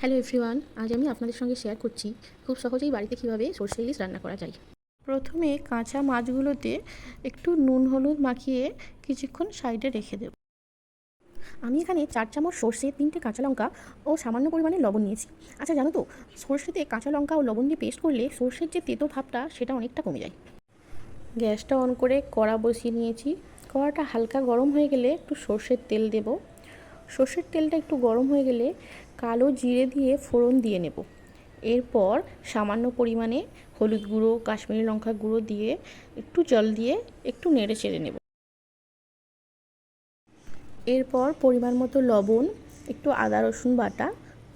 Hello everyone, আজ আমি আপনাদের সঙ্গে শেয়ার করছি খুব সহজেই বাড়িতে কীভাবে সরষে ইলিশ রান্না করা যায়। প্রথমে কাঁচা মাছগুলোতে একটু নুন হলুদ মাখিয়ে কিছুক্ষণ সাইডে রেখে দেব। আমি এখানে 4 চামচ সরষে, 3টে কাঁচা লঙ্কা ও সামান্য পরিমাণে লবণ নিয়েছি। আচ্ছা জানো তো, সরষেতে কাঁচা লঙ্কা ও লবণ দিয়ে পেস্ট করলে সরষের যে তেতো ভাবটা সেটা অনেকটা কমে যায়। গ্যাসটা অন করে কড়া বসিয়ে নিয়েছি। কড়াটা হালকা গরম হয়ে গেলে একটু সরষের তেল দেব। সরষের তেলটা একটু গরম হয়ে গেলে কালো জিরে দিয়ে ফোড়ন দিয়ে নেব। এরপর সামান্য পরিমাণে হলুদ গুঁড়ো, কাশ্মীরি লঙ্কা গুঁড়ো দিয়ে একটু জল দিয়ে একটু নেড়ে চেড়ে নেব। এরপর পরিমাণ মতো লবণ, একটু আদা রসুন বাটা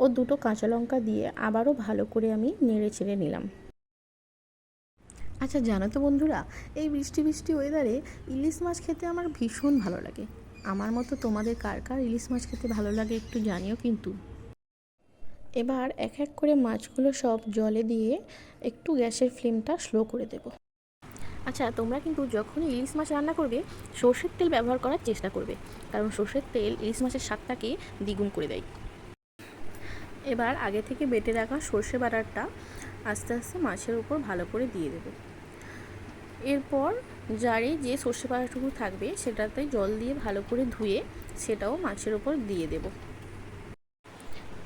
ও 2টো কাঁচা লঙ্কা দিয়ে আবারও ভালো করে আমি নেড়ে চেড়ে নিলাম। আচ্ছা জানো তো বন্ধুরা, এই বৃষ্টি বৃষ্টি ওয়েদারে ইলিশ মাছ খেতে আমার ভীষণ ভালো লাগে। আমার মতো তোমাদের কার কার ইলিশ মাছ খেতে ভালো লাগে একটু জানিও কিন্তু। এবার এক এক করে মাছগুলো সব জলে দিয়ে একটু গ্যাসের ফ্লেমটা স্লো করে দেব। আচ্ছা তোমরা কিন্তু যখন ইলিশ মাছ রান্না করবে সর্ষের তেল ব্যবহার করার চেষ্টা করবে, কারণ সর্ষের তেল ইলিশ মাছের স্বাদটাকে দ্বিগুণ করে দেয়। এবার আগে থেকে বেটে রাখা সর্ষে বাটারটা আস্তে আস্তে মাছের উপর ভালো করে দিয়ে দেব। এরপর জারে যে সর্ষে বাটাটুকু থাকবে সেটাতে জল দিয়ে ভালো করে ধুয়ে সেটাও মাছের উপর দিয়ে দেব।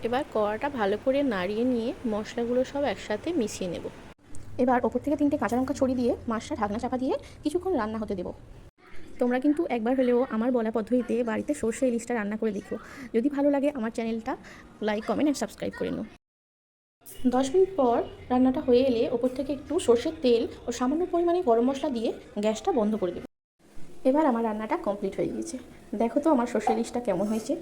এবার কড়াটা ভালো করে নাড়িয়ে নিয়ে মশলাগুলো সব একসাথে মিশিয়ে নেব। এবার ওপর থেকে 3টে কাঁচা লঙ্কা ছড়িয়ে দিয়ে মাছটা ঢাকনা চাপা দিয়ে কিছুক্ষণ রান্না হতে দেব। তোমরা কিন্তু একবার হলেও আমার বলা পদ্ধতিতে বাড়িতে সর্ষে ইলিশটা রান্না করে দেখো। যদি ভালো লাগে আমার চ্যানেলটা লাইক, কমেন্ট আর সাবস্ক্রাইব করে নাও। 10 মিনিট পর রান্নাটা হয়ে এলে ওপর থেকে একটু সর্ষের তেল ও সামান্য পরিমাণে গরম মশলা দিয়ে গ্যাসটা বন্ধ করে দেব। এবার আমার রান্নাটা কমপ্লিট হয়ে গিয়েছে। দেখো তো আমার সর্ষে ইলিশটা কেমন হয়েছে।